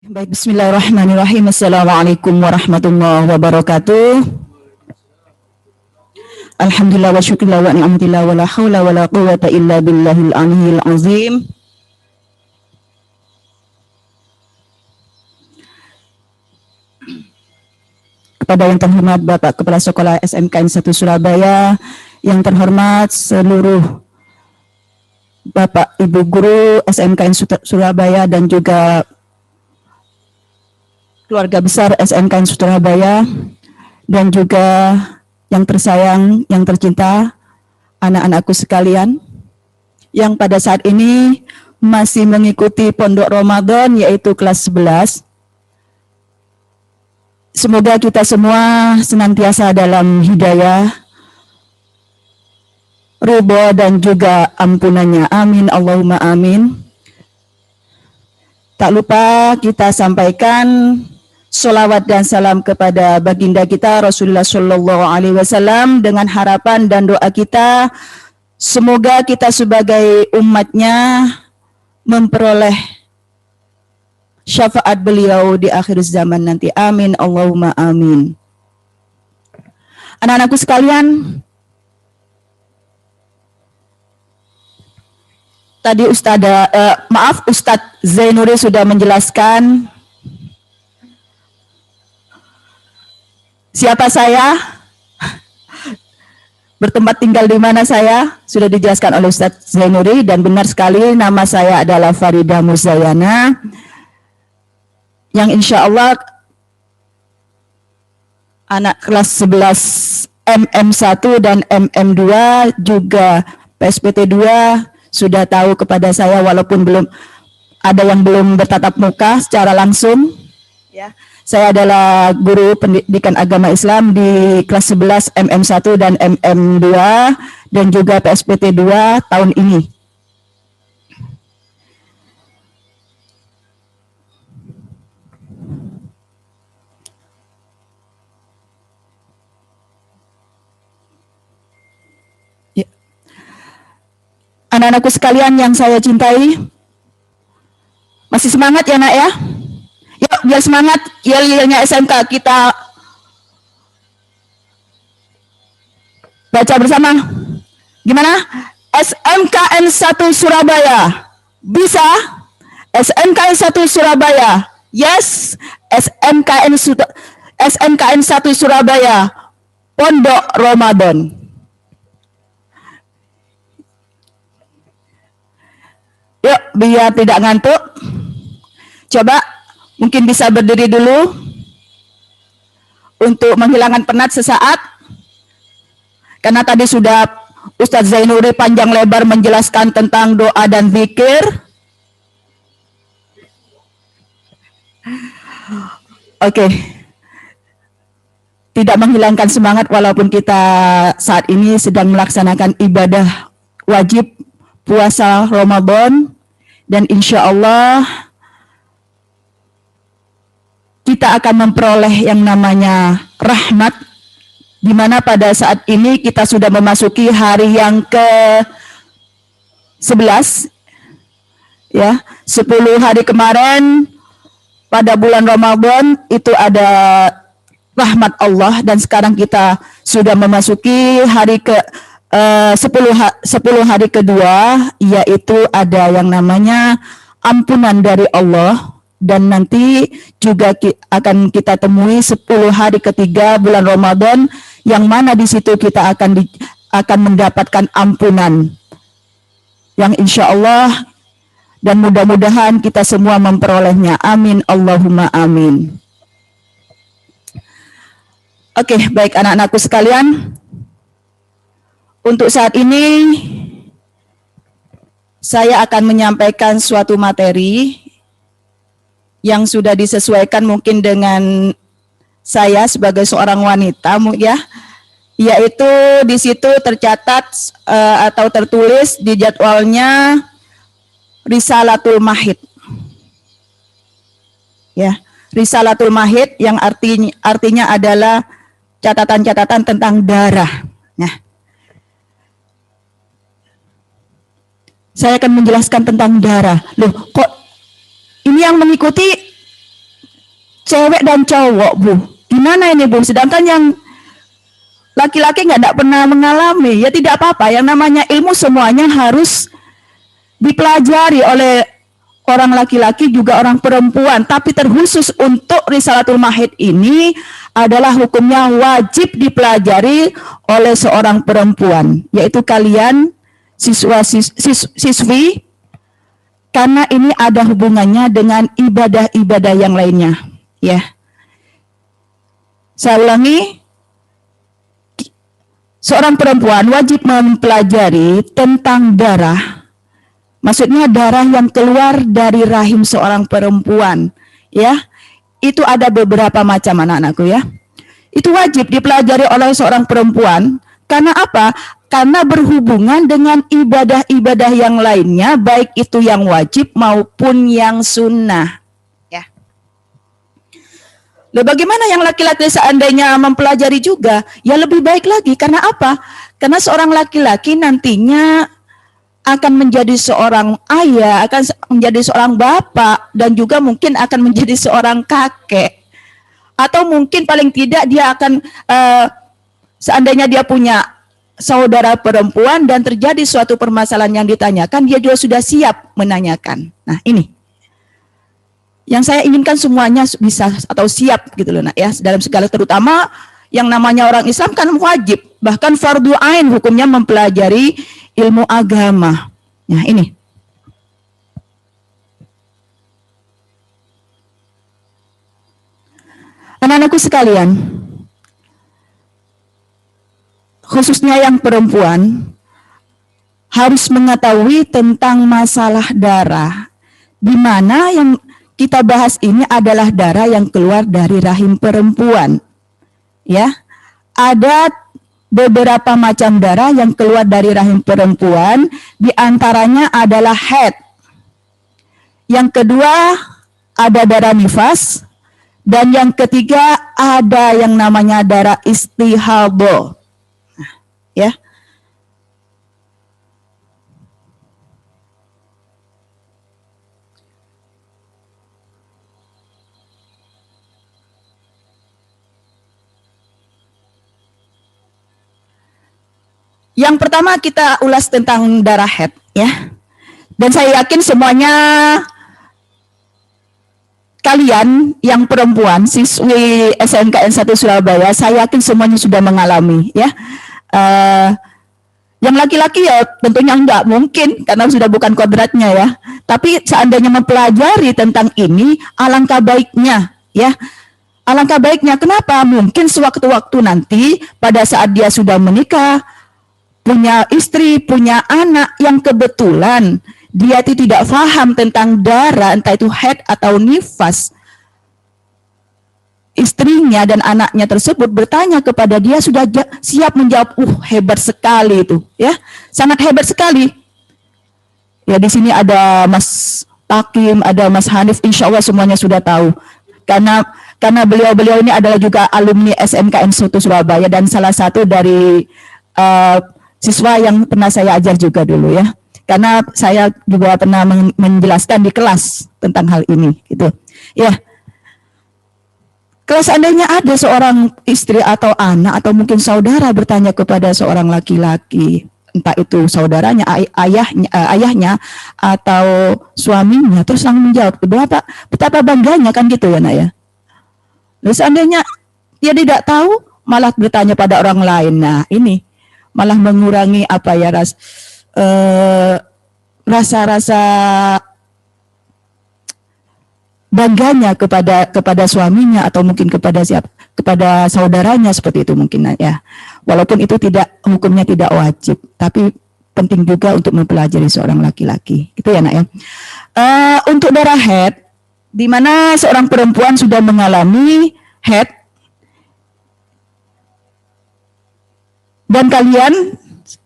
Baik, bismillahirrahmanirrahim. Assalamualaikum warahmatullahi wabarakatuh. Alhamdulillah wa syukurillah wa ni'matillah wa la hawla wa la quwwata illa billahil aliyyil azim. Kepada yang terhormat Bapak Kepala Sekolah SMKN 1 Surabaya, yang terhormat seluruh Bapak Ibu Guru SMKN Surabaya dan juga keluarga besar SMKN Surabaya, dan juga yang tersayang, yang tercinta, anak-anakku sekalian, yang pada saat ini masih mengikuti Pondok Ramadan, yaitu kelas 11. Semoga kita semua senantiasa dalam hidayah, ridha dan juga ampunannya. Amin, Allahumma amin. Tak lupa kita sampaikan sholawat dan salam kepada baginda kita Rasulullah Shallallahu Alaihi Wasallam dengan harapan dan doa kita semoga kita sebagai umatnya memperoleh syafaat beliau di akhir zaman nanti. Amin, Allahumma amin. Anak-anakku sekalian, tadi Ustadz Zainuri sudah menjelaskan siapa saya, bertempat tinggal di mana saya, sudah dijelaskan oleh Ustadz Zainuri, dan benar sekali nama saya adalah Faridah Muzayana, yang insya Allah anak kelas 11 MM1 dan MM2 juga PSPT 2 sudah tahu kepada saya, walaupun belum ada yang belum bertatap muka secara langsung. Ya, saya adalah guru pendidikan agama Islam di kelas 11 MM1 dan MM2 dan juga PSPT 2 tahun ini. Ya. Anak-anakku sekalian yang saya cintai, masih semangat ya nak ya? Yuk biar semangat, yel-yelnya SMK kita baca bersama. Gimana? SMKN 1 Surabaya. Bisa? SMKN 1 Surabaya. Yes. SMKN 1 Surabaya. Pondok Ramadan. Yuk, biar tidak ngantuk. Coba mungkin bisa berdiri dulu untuk menghilangkan penat sesaat. Karena tadi sudah Ustadz Zainuri panjang lebar menjelaskan tentang doa dan zikir. Oke. Tidak menghilangkan semangat walaupun kita saat ini sedang melaksanakan ibadah wajib puasa Ramadan, dan insya Allah kita akan memperoleh yang namanya rahmat, di mana pada saat ini kita sudah memasuki hari yang ke-11, ya, 10 hari kemarin pada bulan Ramadan itu ada rahmat Allah, dan sekarang kita sudah memasuki hari ke 10 hari kedua, yaitu ada yang namanya ampunan dari Allah, dan nanti juga akan kita temui 10 hari ketiga bulan Ramadan, yang mana di situ kita akan mendapatkan ampunan, yang insya Allah dan mudah-mudahan kita semua memperolehnya. Amin, Allahumma amin. Oke, baik anak-anakku sekalian, untuk saat ini saya akan menyampaikan suatu materi yang sudah disesuaikan mungkin dengan saya sebagai seorang wanita, ya, yaitu di situ tercatat atau tertulis di jadwalnya Risalatul Mahid, ya, Risalatul Mahid yang artinya adalah catatan-catatan tentang darah. Nah, saya akan menjelaskan tentang darah. Loh, kok ini yang mengikuti cewek dan cowok, Bu. Gimana ini, Bu? Sedangkan yang laki-laki nggak pernah mengalami, ya tidak apa-apa. Yang namanya ilmu semuanya harus dipelajari oleh orang laki-laki juga orang perempuan. Tapi terkhusus untuk Risalatul Mahid ini adalah hukumnya wajib dipelajari oleh seorang perempuan, yaitu kalian siswi, karena ini ada hubungannya dengan ibadah-ibadah yang lainnya. Ya, saya ulangi, seorang perempuan wajib mempelajari tentang darah. Maksudnya darah yang keluar dari rahim seorang perempuan, ya. Itu ada beberapa macam, anak-anakku, ya. Itu wajib dipelajari oleh seorang perempuan. Karena apa? Karena berhubungan dengan ibadah-ibadah yang lainnya, baik itu yang wajib maupun yang sunnah. Ya. Lalu bagaimana yang laki-laki seandainya mempelajari juga? Ya lebih baik lagi. Karena apa? Karena seorang laki-laki nantinya akan menjadi seorang ayah, akan menjadi seorang bapak, dan juga mungkin akan menjadi seorang kakek. Atau mungkin paling tidak dia akan, seandainya dia punya saudara perempuan dan terjadi suatu permasalahan yang ditanyakan, dia juga sudah siap menanyakan. Nah ini, yang saya inginkan semuanya bisa atau siap gitu loh, nak, ya, dalam segala, terutama yang namanya orang Islam kan wajib, bahkan fardu ain hukumnya mempelajari ilmu agama. Nah ini, anak-anakku sekalian, khususnya yang perempuan, harus mengetahui tentang masalah darah, di mana yang kita bahas ini adalah darah yang keluar dari rahim perempuan. Ya, ada beberapa macam darah yang keluar dari rahim perempuan, diantaranya adalah haid. Yang kedua ada darah nifas, dan yang ketiga ada yang namanya darah istihadah. Ya. Yang pertama kita ulas tentang darah haid, ya. Dan saya yakin semuanya kalian yang perempuan, siswi SMKN 1 Surabaya, saya yakin semuanya sudah mengalami, ya. Yang laki-laki ya tentunya enggak mungkin karena sudah bukan kodratnya, ya. Tapi seandainya mempelajari tentang ini, alangkah baiknya, ya. Alangkah baiknya, kenapa? Mungkin sewaktu-waktu nanti pada saat dia sudah menikah, punya istri, punya anak yang kebetulan dia tidak paham tentang darah, entah itu haid atau nifas, istrinya dan anaknya tersebut bertanya kepada dia, sudah siap menjawab, hebat sekali itu, ya, sangat hebat sekali. Ya, di sini ada Mas Takim, ada Mas Hanif, insya Allah semuanya sudah tahu, karena beliau-beliau ini adalah juga alumni SMKN 1 Surabaya dan salah satu dari siswa yang pernah saya ajar juga dulu, ya. Karena saya juga pernah menjelaskan di kelas tentang hal ini, gitu. Ya. Kalau seandainya ada seorang istri atau anak atau mungkin saudara bertanya kepada seorang laki-laki, entah itu saudaranya, ayahnya atau suaminya, terus langsung menjawab, betapa bangganya kan gitu, ya, nak, ya. Lalu seandainya dia tidak tahu, malah bertanya pada orang lain. Nah, ini malah mengurangi apa ya, rasa-rasa bangganya kepada suaminya atau mungkin kepada saudaranya, seperti itu mungkin, ya. Walaupun itu hukumnya tidak wajib, tapi penting juga untuk mempelajari seorang laki-laki, gitu ya, nak, ya. Untuk darah haid, di mana seorang perempuan sudah mengalami haid, dan kalian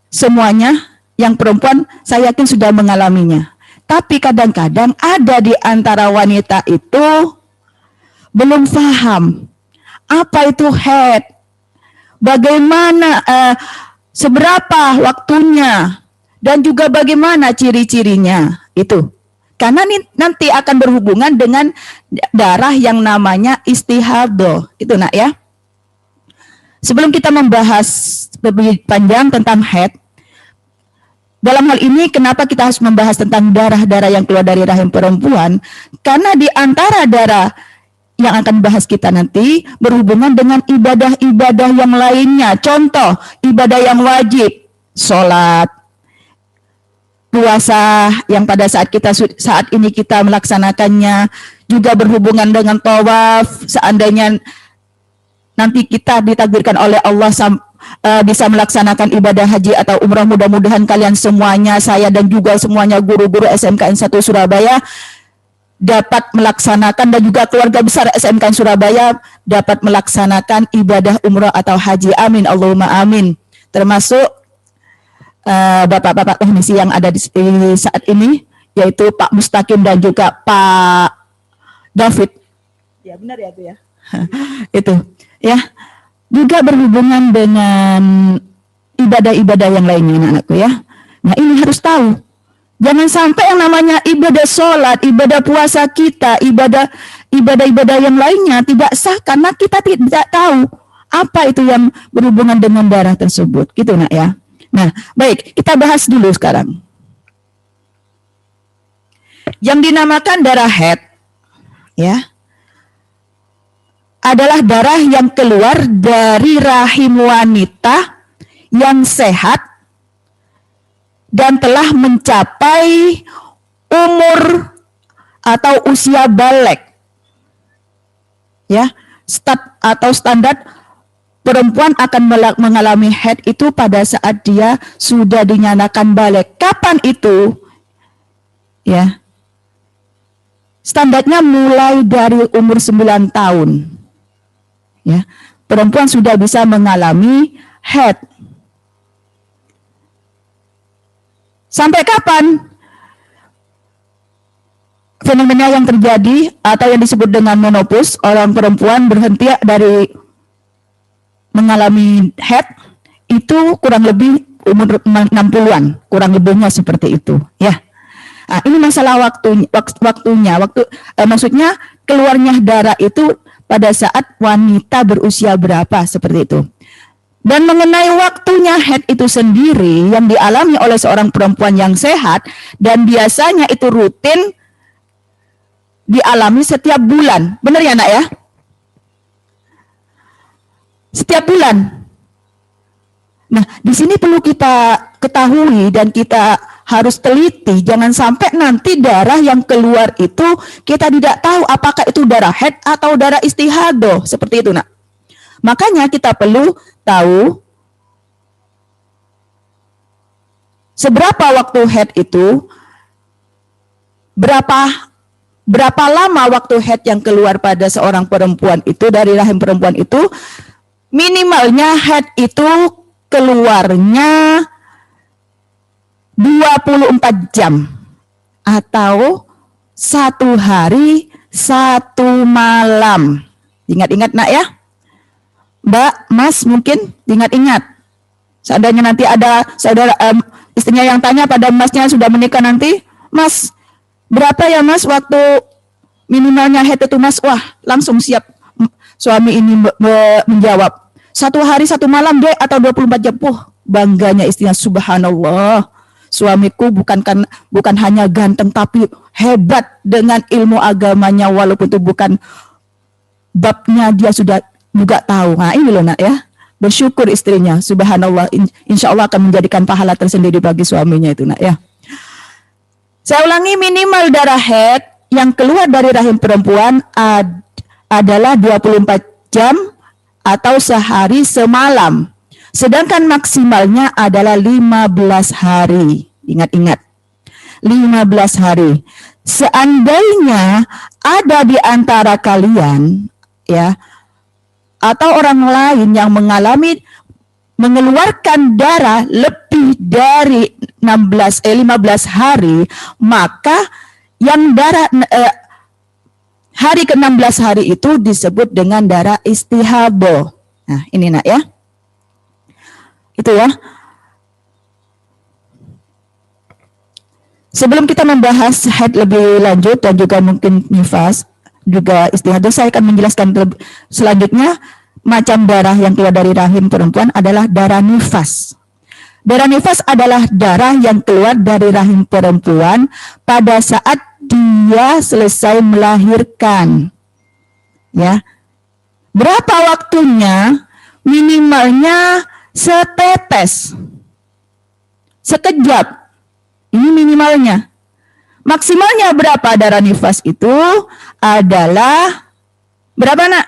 semuanya yang perempuan saya yakin sudah mengalaminya. Tapi kadang-kadang ada di antara wanita itu belum paham apa itu haid, bagaimana, seberapa waktunya, dan juga bagaimana ciri-cirinya itu. Karena nanti akan berhubungan dengan darah yang namanya istihadah. Itu nak ya. Sebelum kita membahas lebih panjang tentang haid, dalam hal ini kenapa kita harus membahas tentang darah-darah yang keluar dari rahim perempuan? Karena di antara darah yang akan bahas kita nanti berhubungan dengan ibadah-ibadah yang lainnya. Contoh, ibadah yang wajib, sholat, puasa yang pada saat ini kita melaksanakannya, juga berhubungan dengan tawaf. Seandainya nanti kita ditakdirkan oleh Allah bisa melaksanakan ibadah haji atau umrah, mudah-mudahan kalian semuanya, saya dan juga semuanya guru-guru SMKN 1 Surabaya dapat melaksanakan, dan juga keluarga besar SMKN Surabaya dapat melaksanakan ibadah umrah atau haji. Amin, Allahumma amin. Termasuk bapak-bapak teknisi yang ada di saat ini, yaitu Pak Mustaqim dan juga Pak David. Ya benar ya itu ya. Itu ya, juga berhubungan dengan ibadah-ibadah yang lainnya anak-anakku ya. Nah ini harus tahu, jangan sampai yang namanya ibadah sholat, ibadah puasa kita, ibadah-ibadah yang lainnya tidak sah karena kita tidak tahu apa itu yang berhubungan dengan darah tersebut, gitu nak ya. Nah, baik, kita bahas dulu sekarang. Yang dinamakan darah haid, ya, adalah darah yang keluar dari rahim wanita yang sehat dan telah mencapai umur atau usia balik. Ya, standar perempuan akan mengalami haid itu pada saat dia sudah dinyatakan balik. Kapan itu? Ya. Standarnya mulai dari umur 9 tahun. Ya. Perempuan sudah bisa mengalami haid. Sampai kapan fenomena yang terjadi atau yang disebut dengan menopause, orang perempuan berhenti dari mengalami haid itu kurang lebih umur 60-an, kurang lebihnya seperti itu ya. Nah, ini masalah waktunya, maksudnya keluarnya darah itu pada saat wanita berusia berapa, seperti itu. Dan mengenai waktunya haid itu sendiri yang dialami oleh seorang perempuan yang sehat dan biasanya itu rutin dialami setiap bulan. Benar ya nak ya? Setiap bulan. Nah, di sini perlu kita ketahui dan kita harus teliti, jangan sampai nanti darah yang keluar itu kita tidak tahu apakah itu darah haid atau darah istihadah, seperti itu nak. Makanya kita perlu tahu seberapa waktu haid itu, berapa lama waktu haid yang keluar pada seorang perempuan itu dari rahim perempuan itu. Minimalnya haid itu keluarnya 24 jam atau 1 hari 1 malam. Ingat-ingat nak ya, Mbak, Mas, mungkin ingat-ingat. Seandainya nanti ada saudara istrinya yang tanya pada masnya sudah menikah nanti, Mas, berapa ya Mas waktu minimalnya haid itu Mas? Wah, langsung siap suami ini menjawab, 1 hari 1 malam deh atau 24 jam. Bangganya istrinya, subhanallah. Suamiku bukan hanya ganteng tapi hebat dengan ilmu agamanya, walaupun itu bukan babnya dia sudah juga tahu. Nah ini loh nak ya, bersyukur istrinya, subhanallah, insya Allah akan menjadikan pahala tersendiri bagi suaminya itu nak ya. Saya ulangi, minimal darah haid yang keluar dari rahim perempuan adalah 24 jam atau sehari semalam. Sedangkan maksimalnya adalah 15 hari. Ingat-ingat, 15 hari. Seandainya ada di antara kalian ya atau orang lain yang mengeluarkan darah lebih dari 15 hari, maka yang darah hari ke-16 hari itu disebut dengan darah istihadah. Nah, ini nak ya. Itu ya. Sebelum kita membahas haid lebih lanjut dan juga mungkin nifas, juga istihadah, saya akan menjelaskan selanjutnya macam darah yang keluar dari rahim perempuan adalah darah nifas. Darah nifas adalah darah yang keluar dari rahim perempuan pada saat dia selesai melahirkan. Ya. Berapa waktunya? Minimalnya setetes. Sekejap. Ini minimalnya. Maksimalnya berapa darah nifas itu adalah berapa, Nak?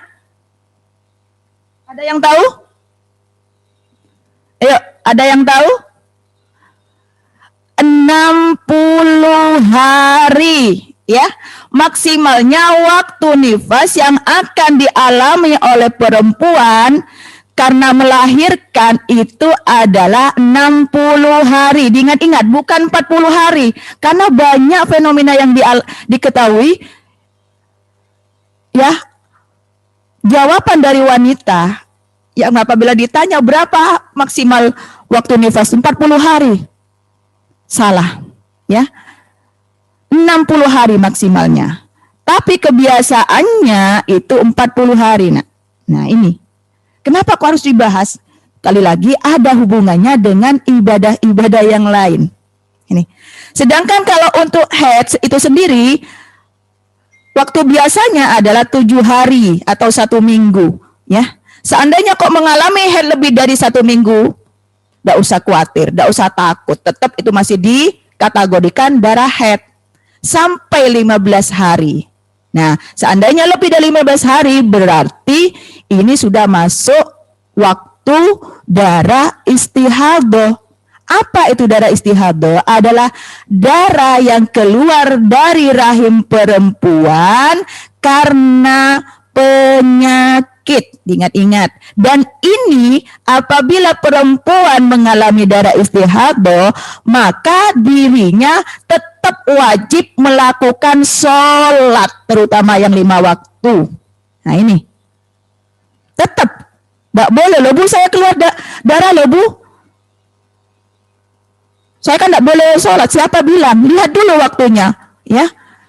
Ada yang tahu? Ayo, ada yang tahu? 60 hari, ya. Maksimalnya waktu nifas yang akan dialami oleh perempuan karena melahirkan itu adalah 60 hari. Diingat-ingat, bukan 40 hari. Karena banyak fenomena yang diketahui. Ya, jawaban dari wanita yang apabila ditanya berapa maksimal waktu nifas, 40 hari. Salah. Ya, 60 hari maksimalnya. Tapi kebiasaannya itu 40 hari. Nah ini. Kenapa kok harus dibahas? Kali lagi ada hubungannya dengan ibadah-ibadah yang lain. Ini. Sedangkan kalau untuk haid itu sendiri, waktu biasanya adalah 7 hari atau 1 minggu. Ya, seandainya kok mengalami haid lebih dari 1 minggu, tidak usah khawatir, tidak usah takut. Tetap itu masih dikategorikan darah haid sampai 15 hari. Nah, seandainya lebih dari 15 hari berarti ini sudah masuk waktu darah istihadah. Apa itu darah istihadah? Adalah darah yang keluar dari rahim perempuan karena penyakit. Ingat-ingat. Dan ini apabila perempuan mengalami darah istihadah, maka dirinya tetap wajib melakukan sholat, terutama yang 5 waktu. Nah ini. Tetap. Tidak boleh loh Bu, saya keluar darah loh Bu. Saya kan tidak boleh sholat. Siapa bilang? Lihat dulu waktunya. Ya.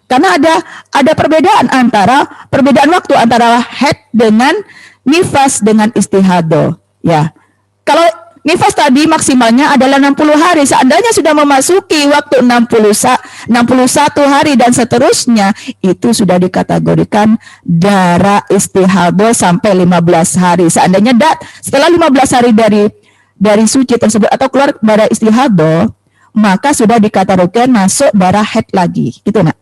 Karena ada perbedaan waktu antara haid dengan nifas dengan istihadah. Ya. Kalau nifas tadi maksimalnya adalah 60 hari. Seandainya sudah memasuki waktu 61 hari dan seterusnya, itu sudah dikategorikan darah istihadah sampai 15 hari. Seandainya setelah 15 hari dari suci tersebut atau keluar darah istihadah, maka sudah dikategorikan masuk darah haid lagi. Gitu, Nak.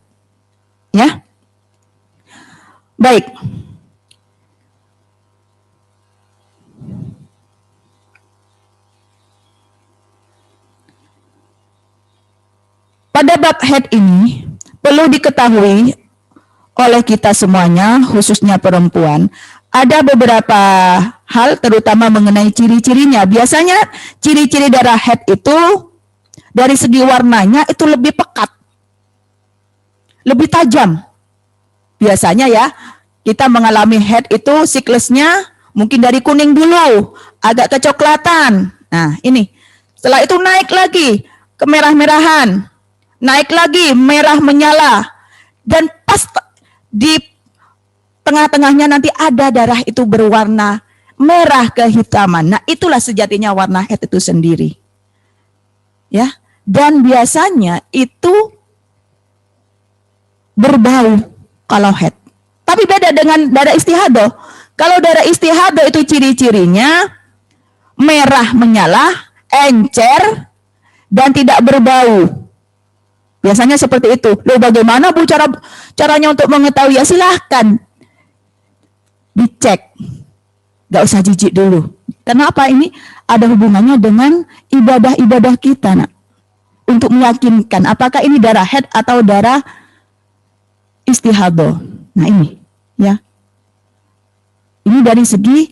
Ya. Baik. Pada bab haid ini perlu diketahui oleh kita semuanya, khususnya perempuan, ada beberapa hal terutama mengenai ciri-cirinya. Biasanya ciri-ciri darah haid itu dari segi warnanya itu lebih pekat, lebih tajam. Biasanya ya, kita mengalami haid itu siklusnya mungkin dari kuning dulu, agak kecoklatan. Nah ini, setelah itu naik lagi ke merah-merahan. Naik lagi, merah menyala. Dan pas di tengah-tengahnya nanti ada darah itu berwarna merah kehitaman. Nah, itulah sejatinya warna haid itu sendiri. Ya. Dan biasanya itu berbau kalau haid. Tapi beda dengan darah istihadah. Kalau darah istihadah itu ciri-cirinya merah menyala, encer, dan tidak berbau. Biasanya seperti itu. Loh, bagaimana Bu caranya untuk mengetahui? Ya silahkan dicek. Gak usah jijik dulu. Kenapa? Ini ada hubungannya dengan ibadah-ibadah kita, Nak. Untuk meyakinkan apakah ini darah haid atau darah istihadah. Nah ini, ya. Ini dari segi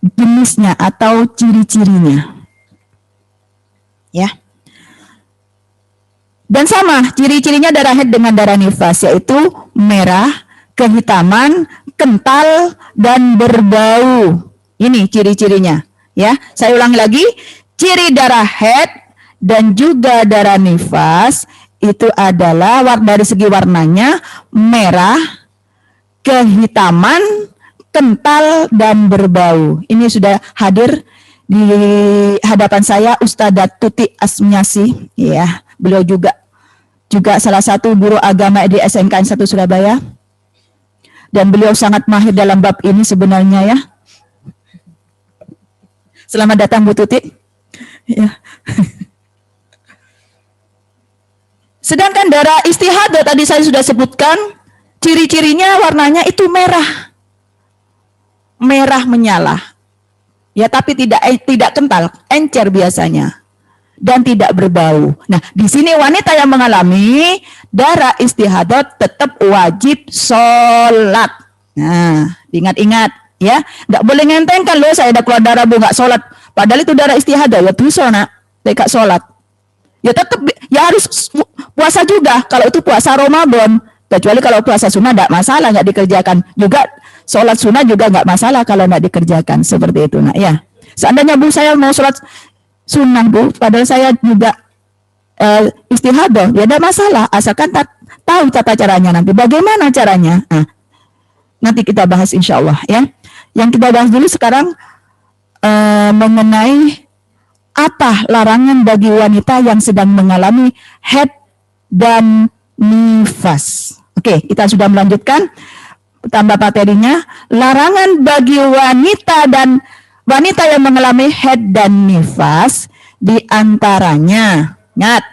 jenisnya atau ciri-cirinya. Ya. Dan sama, ciri-cirinya darah haid dengan darah nifas, yaitu merah, kehitaman, kental, dan berbau. Ini ciri-cirinya. Ya, saya ulangi lagi, ciri darah haid dan juga darah nifas itu adalah dari segi warnanya merah, kehitaman, kental, dan berbau. Ini sudah hadir di hadapan saya Ustadzah Tuti Asmiasi, ya. Beliau juga salah satu guru agama di SMKN 1 Surabaya. Dan beliau sangat mahir dalam bab ini sebenarnya, ya. Selamat datang Bu Tuti. Ya. Sedangkan darah istihadah tadi saya sudah sebutkan, ciri-cirinya warnanya itu merah. Merah menyala. Ya, tapi tidak kental, encer biasanya. Dan tidak berbau. Nah, di sini wanita yang mengalami darah istihadah tetap wajib sholat. Nah, ingat-ingat. Ya, nggak boleh ngentengkan loh, saya ada keluar darah Bu nggak sholat, padahal itu darah istihadah, ya bisa nak, tidak sholat, ya tetap ya harus puasa juga kalau itu puasa Ramadan, kecuali kalau puasa sunnah nggak masalah, nggak dikerjakan juga, sholat sunnah juga nggak masalah kalau nggak dikerjakan, seperti itu nak ya. Seandainya Bu saya mau sholat sunnah Bu, padahal saya juga istihadah, ya tidak masalah, asalkan tahu tata caranya nanti, bagaimana caranya, nah, nanti kita bahas insya Allah ya. Yang kita bahas dulu sekarang mengenai apa larangan bagi wanita yang sedang mengalami haid dan nifas. Oke, kita sudah melanjutkan tambah materinya. Larangan bagi wanita yang mengalami haid dan nifas diantaranya, ingat,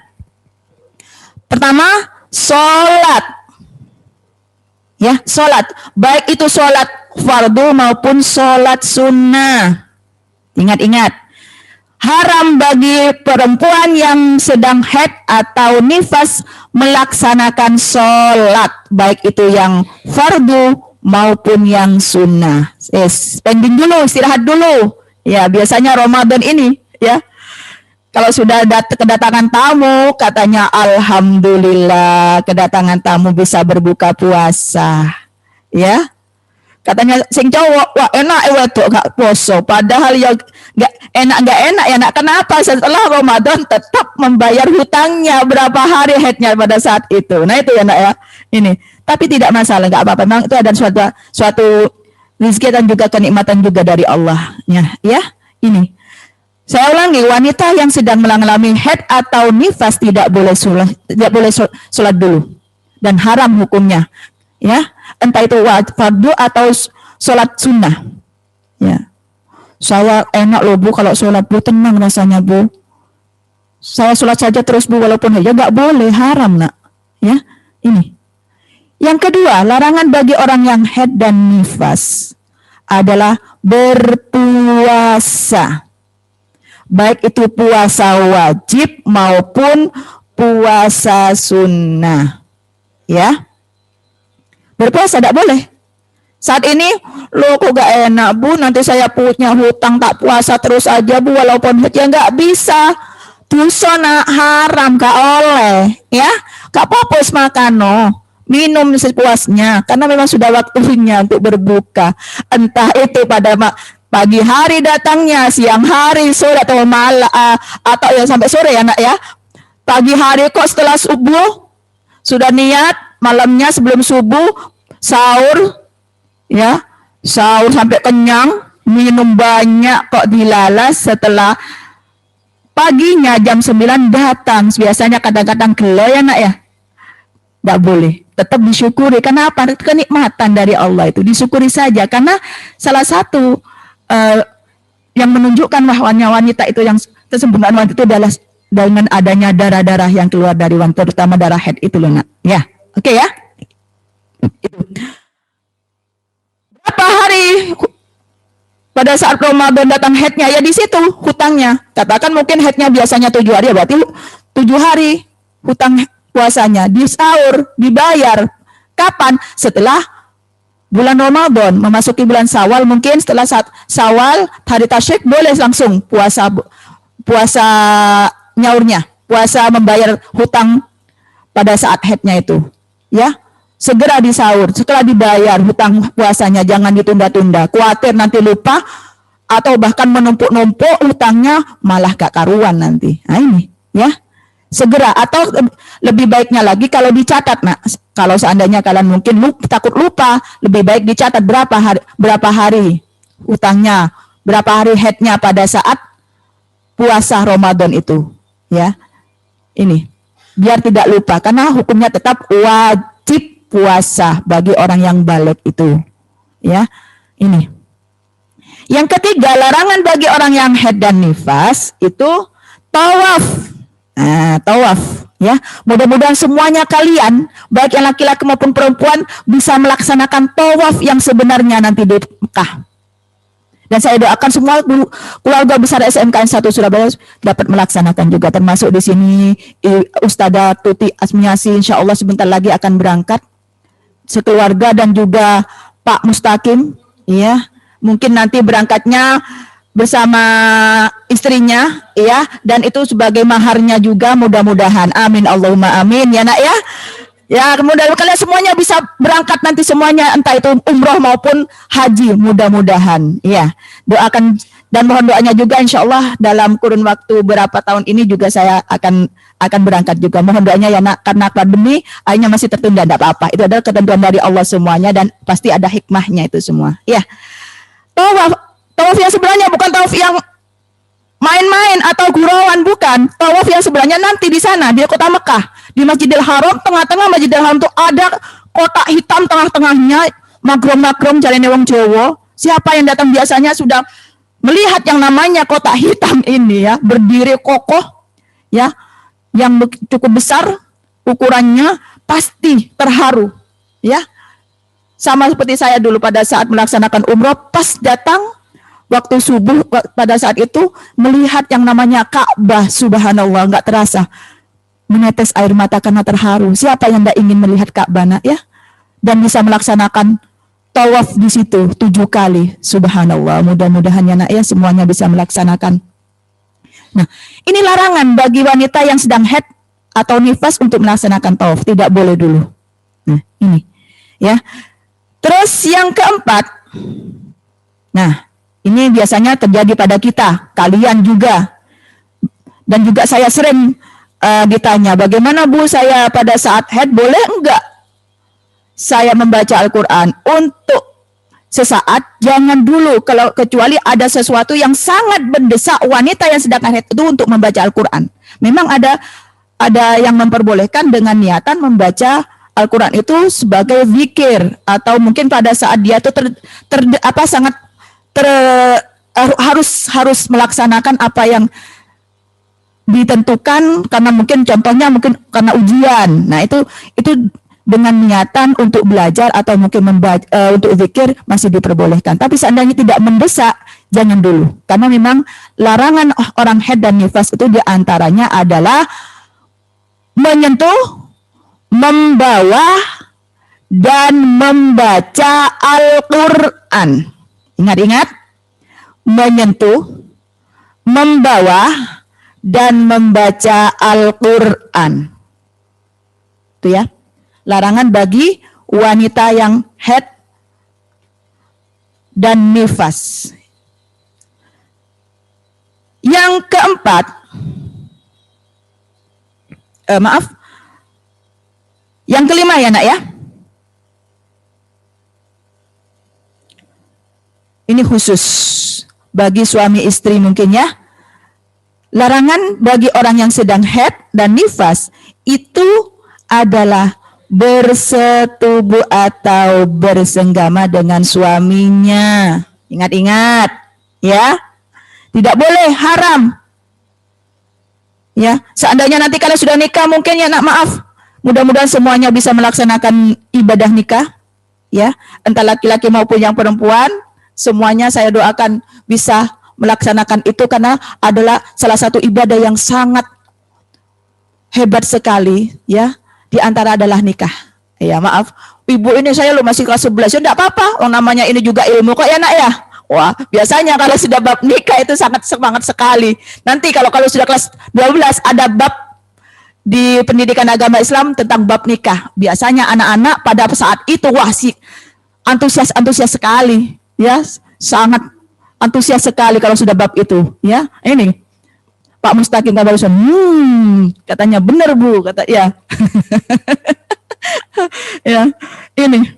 pertama sholat. Ya, sholat, baik itu sholat fardu maupun sholat sunnah. Ingat-ingat, haram bagi perempuan yang sedang haid atau nifas melaksanakan sholat, baik itu yang fardu maupun yang sunnah. Pending dulu, istirahat dulu. Ya, biasanya Ramadan ini, ya. Kalau sudah kedatangan tamu, katanya alhamdulillah kedatangan tamu bisa berbuka puasa, ya. Katanya sing cowok, wah enak wedok gak poso, padahal ya gak enak ya nak, kenapa setelah Ramadan tetap membayar hutangnya berapa hari haidnya pada saat itu. Nah itu ya nak ya, ini. Tapi tidak masalah, nggak apa-apa. Memang itu ada suatu rezeki dan juga kenikmatan juga dari Allah, ya. Ini. Saya ulangi, wanita yang sedang mengalami haid atau nifas tidak boleh sholat dulu, dan haram hukumnya, ya, entah itu fardu atau sholat sunnah, ya. Saya enak loh Bu kalau sholat Bu, tenang rasanya Bu. Saya sholat saja terus Bu walaupun ya nggak boleh, haram nak, ya. Ini. Yang kedua, larangan bagi orang yang haid dan nifas adalah berpuasa. Baik itu puasa wajib maupun puasa sunnah, ya. Berpuasa tidak boleh. Saat ini lo kok gak enak Bu, nanti saya punya hutang tak puasa terus aja Bu walaupun ya nggak bisa, dosa nak, haram gak oleh, ya. Gak popos makan no, minum sepuasnya karena memang sudah waktunya untuk berbuka, entah itu pada pagi hari datangnya, siang hari, sore atau malam, atau ya sampai sore ya nak ya. Pagi hari kok setelah subuh sudah niat, malamnya sebelum subuh sahur, ya, sahur sampai kenyang, minum banyak kok dilalas, setelah paginya jam 9 datang, biasanya kadang-kadang gelo ya nak ya. Tidak boleh, tetap disyukuri. Kenapa? Kenikmatan dari Allah itu disyukuri saja, karena salah satu yang menunjukkan bahwa wanita itu yang kesempurnaan wanita itu adalah dengan adanya darah-darah yang keluar dari wanita, terutama darah haid itu loh nak, ya. Oke ya. Berapa hari pada saat Ramadan datang haidnya, ya di situ hutangnya. Katakan mungkin haidnya biasanya 7 hari, berarti 7 hari hutang puasanya, di sahur dibayar. Kapan? Setelah bulan Ramadan, memasuki bulan Syawal, mungkin setelah Syawal hari tasyrik boleh langsung puasa nyaurnya, puasa membayar hutang pada saat haidnya itu, ya. Segera di sahur, setelah dibayar hutang puasanya, jangan ditunda-tunda, khawatir nanti lupa atau bahkan menumpuk-numpuk hutangnya malah gak karuan nanti. Nah ini, ya. segera, atau lebih baiknya lagi kalau dicatat. Nah, kalau seandainya kalian mungkin takut lupa, lebih baik dicatat berapa hari utangnya, berapa hari haidnya pada saat puasa Ramadan itu, ya. Ini biar tidak lupa, karena hukumnya tetap wajib puasa bagi orang yang balik itu, ya. Ini yang ketiga, larangan bagi orang yang haid dan nifas itu tawaf. Nah, tawaf, ya. Mudah-mudahan semuanya kalian, baik yang laki-laki maupun perempuan, bisa melaksanakan tawaf yang sebenarnya nanti di Mekah. Dan saya doakan semua keluarga besar SMKN 1 Surabaya dapat melaksanakan juga, termasuk di sini Ustazah Tuti Asmiasi, insya Allah sebentar lagi akan berangkat sekeluarga, dan juga Pak Mustaqim, ya, mungkin nanti berangkatnya bersama istrinya, ya, dan itu sebagai maharnya juga, mudah-mudahan, amin Allahumma amin, ya nak, ya. Ya, mudah-mudahan kalian semuanya bisa berangkat nanti semuanya, entah itu umroh maupun haji, mudah-mudahan. Ya, doakan dan mohon doanya juga, insya Allah dalam kurun waktu berapa tahun ini juga saya akan berangkat juga. Mohon doanya ya nak, karena pandemi akhirnya masih tertunda, tidak apa-apa. Itu adalah ketentuan dari Allah semuanya, dan pasti ada hikmahnya itu semua. Ya, tawaf yang sebenarnya bukan tawaf yang main-main atau gurauan, bukan. Tawaf yang sebenarnya nanti di sana, di kota Mekah, di Masjidil Haram, tengah-tengah Masjidil Haram itu ada kotak hitam tengah-tengahnya, magrom-magrom jalannya wong Jawa. Siapa yang datang biasanya sudah melihat yang namanya kotak hitam ini, ya, berdiri kokoh, ya, yang cukup besar ukurannya, pasti terharu, ya. Sama seperti saya dulu pada saat melaksanakan umroh, pas datang waktu subuh pada saat itu melihat yang namanya Ka'bah, subhanallah, nggak terasa menetes air mata karena terharu. Siapa yang tidak ingin melihat Ka'bah, ya, dan bisa melaksanakan tawaf di situ 7 kali, subhanallah. Mudah-mudahan ya nak, ya, semuanya bisa melaksanakan. Nah, ini larangan bagi wanita yang sedang haid atau nifas untuk melaksanakan tawaf, tidak boleh dulu. Nah, ini, ya. Terus yang keempat, nah, ini biasanya terjadi pada kita, kalian juga, dan juga saya sering ditanya, bagaimana Bu, saya pada saat haid boleh enggak saya membaca Al-Quran? Untuk sesaat jangan dulu, kalau kecuali ada sesuatu yang sangat mendesak wanita yang sedang haid itu untuk membaca Al-Quran. Memang ada yang memperbolehkan dengan niatan membaca Al-Quran itu sebagai zikir, atau mungkin pada saat dia itu harus melaksanakan apa yang ditentukan, karena mungkin contohnya mungkin karena ujian. Nah, itu dengan niatan untuk belajar atau mungkin membaca, untuk zikir masih diperbolehkan. Tapi seandainya tidak mendesak, jangan dulu. Karena memang larangan orang haid dan nifas itu diantaranya adalah menyentuh, membawa, dan membaca Al-Quran. Ingat-ingat, menyentuh, membawa, dan membaca Al-Quran. Itu ya, larangan bagi wanita yang haid dan nifas. Yang keempat, yang kelima ya nak, ya. Ini khusus bagi suami istri mungkin, ya. Larangan bagi orang yang sedang haid dan nifas itu adalah bersetubuh atau bersenggama dengan suaminya. Ingat-ingat, ya. Tidak boleh, haram. Ya, seandainya nanti kalian sudah nikah mungkin, ya nak, maaf. Mudah-mudahan semuanya bisa melaksanakan ibadah nikah, ya. Entah laki-laki maupun yang perempuan, semuanya saya doakan bisa melaksanakan itu, karena adalah salah satu ibadah yang sangat hebat sekali, ya. Di antara adalah nikah. Ya, maaf, ibu ini saya masih kelas 11, ya enggak apa-apa, namanya ini juga ilmu kok ya nak, ya. Wah, biasanya kalau sudah bab nikah itu sangat semangat sekali. Nanti kalau sudah kelas 12 ada bab di pendidikan agama Islam tentang bab nikah. Biasanya anak-anak pada saat itu wah sih antusias sekali, ya, sangat antusias sekali kalau sudah bab itu, ya. Ini Pak Mustaqim barusan, katanya benar Bu, kata ya. Ya, ini.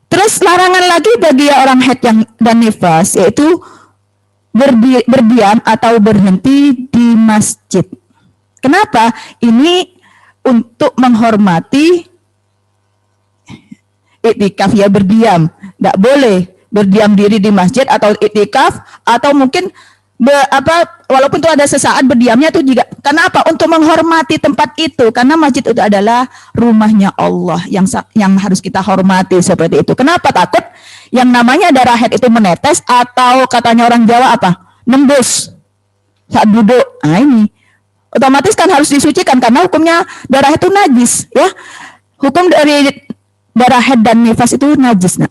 Terus larangan lagi bagi orang haid yang dan nifas, yaitu berdiam atau berhenti di masjid. Kenapa? Ini untuk menghormati iktikaf ya, berdiam. Nggak boleh berdiam diri di masjid atau iktikaf, atau mungkin walaupun itu ada sesaat berdiamnya itu juga. Kenapa? Untuk menghormati tempat itu, karena masjid itu adalah rumahnya Allah yang harus kita hormati seperti itu. Kenapa takut yang namanya darah haid itu menetes, atau katanya orang Jawa apa? Nembus saat duduk. Nah, ini otomatis kan harus disucikan karena hukumnya darah itu najis ya. Hukum dari darah haid dan nifas itu najis, nah.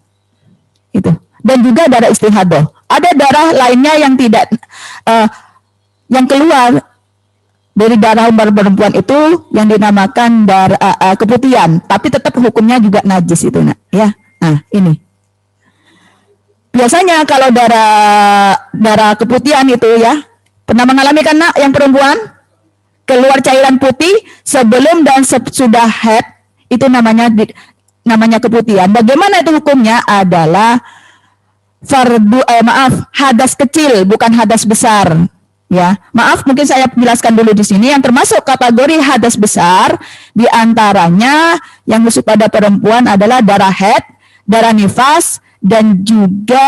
Itu. Dan juga darah istihadah. Ada darah lainnya yang tidak yang keluar dari darah perempuan itu yang dinamakan darah keputihan, tapi tetap hukumnya juga najis itu, nak, ya. Nah, ini. Biasanya kalau darah keputihan itu ya, pernah mengalami kan, nak, yang perempuan keluar cairan putih sebelum dan sesudah haid, itu namanya keputihan. Bagaimana itu hukumnya? Adalah hadas kecil, bukan hadas besar. Ya, maaf, mungkin saya jelaskan dulu di sini. Yang termasuk kategori hadas besar, diantaranya yang masuk pada perempuan adalah darah haid, darah nifas, dan juga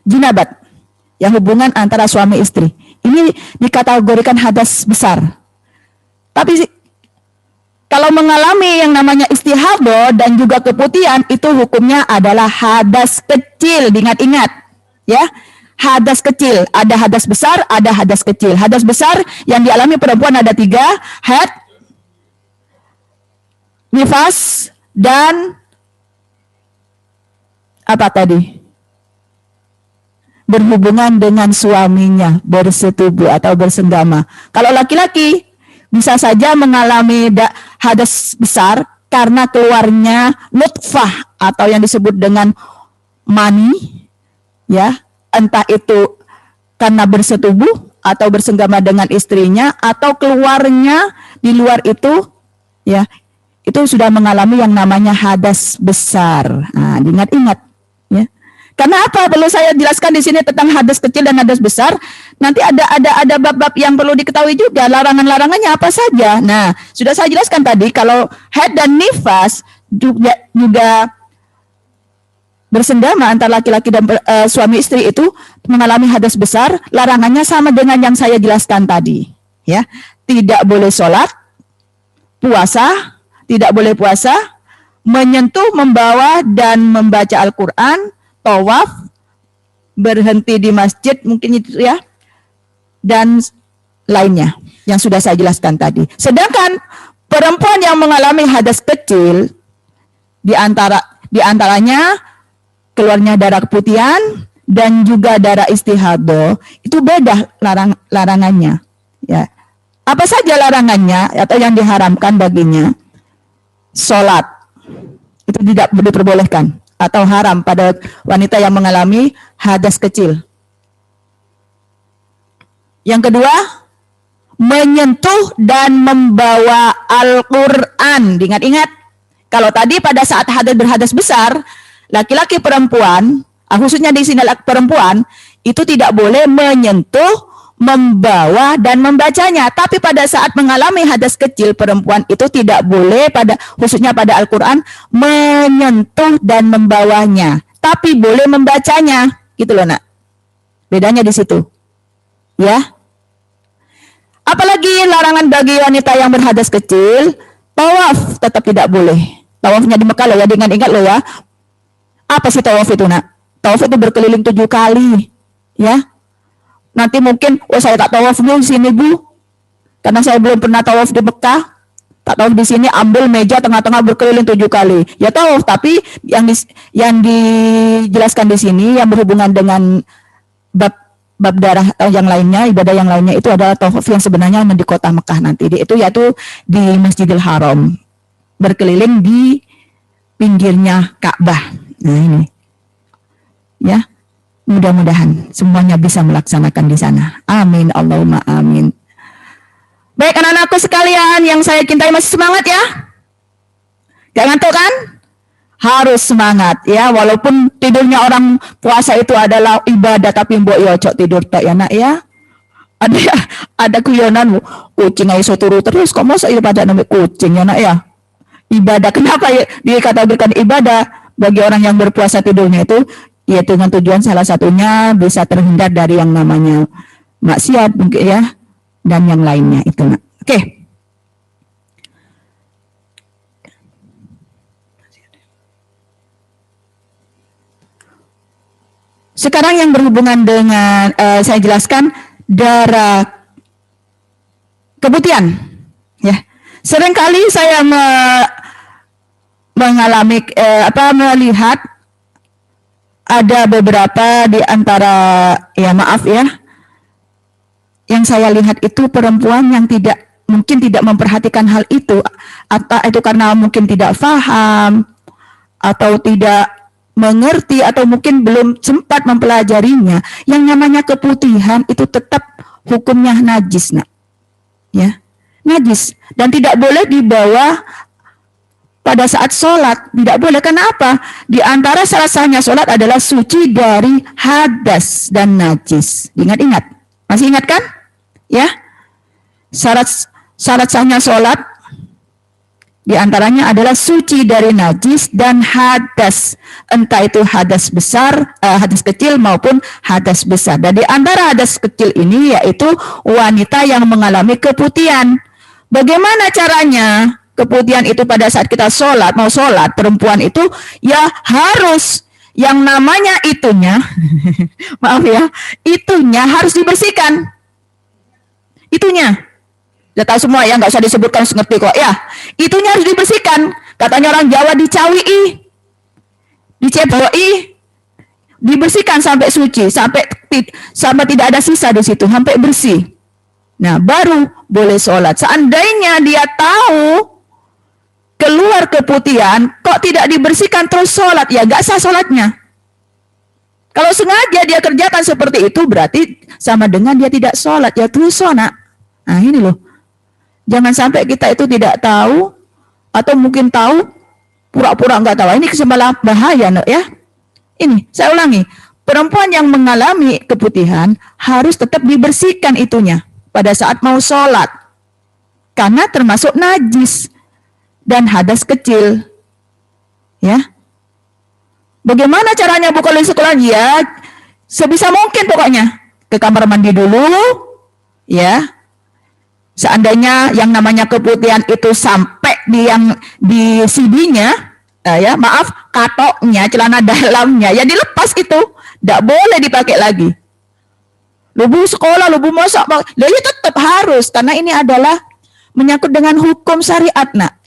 jinabat, yang hubungan antara suami istri. Ini dikategorikan hadas besar. Tapi kalau mengalami yang namanya istihadah dan juga keputihan, itu hukumnya adalah hadas kecil. Diingat-ingat ya, hadas kecil. Ada hadas besar, ada hadas kecil. Hadas besar yang dialami perempuan ada 3, haid, nifas, dan apa tadi? Berhubungan dengan suaminya, bersetubuh atau bersenggama. Kalau laki-laki bisa saja mengalami hadas besar karena keluarnya nutfah atau yang disebut dengan mani, ya, entah itu karena bersetubuh atau bersenggama dengan istrinya, atau keluarnya di luar itu, ya, itu sudah mengalami yang namanya hadas besar. Nah, diingat-ingat, ya. Karena apa? Perlu saya jelaskan di sini tentang hadas kecil dan hadas besar. Nanti ada bab-bab yang perlu diketahui juga, larangan-larangannya apa saja. Nah, sudah saya jelaskan tadi kalau haid dan nifas juga bersenggama antara laki-laki dan suami istri itu mengalami hadas besar, larangannya sama dengan yang saya jelaskan tadi, ya. Tidak boleh sholat, puasa, tidak boleh puasa, menyentuh, membawa dan membaca Al-Qur'an, tawaf, berhenti di masjid, mungkin itu ya, dan lainnya yang sudah saya jelaskan tadi. Sedangkan perempuan yang mengalami hadas kecil, diantaranya keluarnya darah keputihan dan juga darah istihadah, itu beda larangannya. Ya. Apa saja larangannya atau yang diharamkan baginya? Sholat itu tidak diperbolehkan atau haram pada wanita yang mengalami hadas kecil. Yang kedua, menyentuh dan membawa Al-Quran. Ingat-ingat, kalau tadi pada saat berhadas besar, laki-laki perempuan, khususnya di sini perempuan, itu tidak boleh menyentuh, membawa, dan membacanya. Tapi pada saat mengalami hadas kecil, perempuan itu tidak boleh, khususnya pada Al-Quran, menyentuh dan membawanya. Tapi boleh membacanya. Gitu loh, nak. Bedanya di situ. Ya. Apalagi larangan bagi wanita yang berhadas kecil, tawaf tetap tidak boleh. Tawafnya di Mekah loh ya, ingat loh ya. Apa sih tawaf itu, nak? Tawaf itu berkeliling 7 kali, ya. Nanti mungkin, saya tak tawaf dulu di sini, Bu. Karena saya belum pernah tawaf di Mekah. Tak tawaf di sini, ambil meja tengah-tengah berkeliling 7 kali. Ya tawaf, tapi yang dijelaskan di sini yang berhubungan dengan bab darah atau yang lainnya, ibadah yang lainnya, itu adalah tawaf yang sebenarnya di kota Mekah nanti. Itu yaitu di Masjidil Haram. Berkeliling di pinggirnya Ka'bah. Nah ini, ya, mudah-mudahan semuanya bisa melaksanakan di sana. Amin, Allahumma amin. Baik anak-anakku sekalian yang saya cintai, masih semangat ya? Gak ngantuk kan? Harus semangat ya, walaupun tidurnya orang puasa itu adalah ibadah, tapi mbok yo cok tidur tak ya nak ya. Ada kuyonan kucing aja turu terus, kok masa ibadah namanya kucing ya nak ya? Ibadah, kenapa ya dikatakan ibadah bagi orang yang berpuasa tidurnya itu? Ya dengan tujuan salah satunya bisa terhindar dari yang namanya maksiat mungkin ya, dan yang lainnya itu nak. Oke. Sekarang yang berhubungan dengan saya jelaskan darah keputihan. Ya, seringkali saya mengalami melihat ada beberapa di antara, ya maaf ya, yang saya lihat itu perempuan yang mungkin tidak memperhatikan hal itu, atau itu karena mungkin tidak paham atau tidak mengerti atau mungkin belum sempat mempelajarinya. Yang namanya keputihan itu tetap hukumnya najis nak, ya, najis, dan tidak boleh dibawa pada saat sholat, tidak boleh. Kenapa? Di antara salah sahnya sholat adalah suci dari hadas dan najis. Ingat-ingat, masih ingat kan? Ya, syarat sahnya sholat di antaranya adalah suci dari najis dan hadas, entah itu hadas besar, hadas kecil maupun hadas besar. Dan di antara hadas kecil ini yaitu wanita yang mengalami keputihan. Bagaimana caranya keputihan itu pada saat kita sholat, mau sholat, perempuan itu ya harus yang namanya itunya, maaf ya, itunya harus dibersihkan. Itunya. Sudah tahu semua ya, nggak usah disebutkan, ngerti kok ya. Itunya harus dibersihkan. Katanya orang Jawa, dicawii, diceboi, dibersihkan sampai suci, sampai tidak ada sisa di situ, sampai bersih. Nah, baru boleh sholat. Seandainya dia tahu keluar keputihan, kok tidak dibersihkan terus sholat, ya nggak sah sholatnya. Kalau sengaja dia kerjakan seperti itu, berarti sama dengan dia tidak sholat, ya terus sholat. Nah ini loh. Jangan sampai kita itu tidak tahu, atau mungkin tahu, pura-pura nggak tahu. Ini malah bahaya, ya. Ini, saya ulangi. Perempuan yang mengalami keputihan harus tetap dibersihkan itunya pada saat mau sholat. Karena termasuk najis dan hadas kecil. Ya. Bagaimana caranya Bu kalau sekolah? Ya, sebisa mungkin pokoknya. Ke kamar mandi dulu, ya. Seandainya yang namanya keputihan itu sampai di CD-nya, ya maaf, katoknya, celana dalamnya, ya dilepas itu, tidak boleh dipakai lagi. Lubu sekolah, lubu masak, ya tetap harus, karena ini adalah menyangkut dengan hukum syariat nak.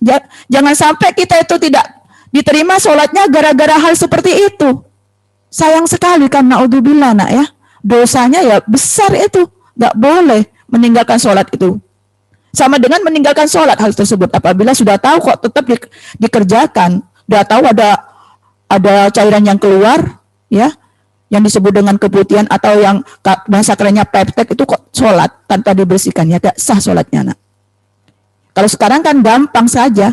Jangan sampai kita itu tidak diterima sholatnya gara-gara hal seperti itu. Sayang sekali kan, naudzubillah nak ya, dosanya ya besar itu, nggak boleh meninggalkan sholat itu. Sama dengan meninggalkan sholat hal tersebut. Apabila sudah tahu kok tetap dikerjakan, sudah tahu ada cairan yang keluar, ya, yang disebut dengan keputihan atau yang bahasa kerennya peptek, itu kok sholat tanpa dibersihkan, ya tidak sah sholatnya nak. Kalau sekarang kan gampang saja,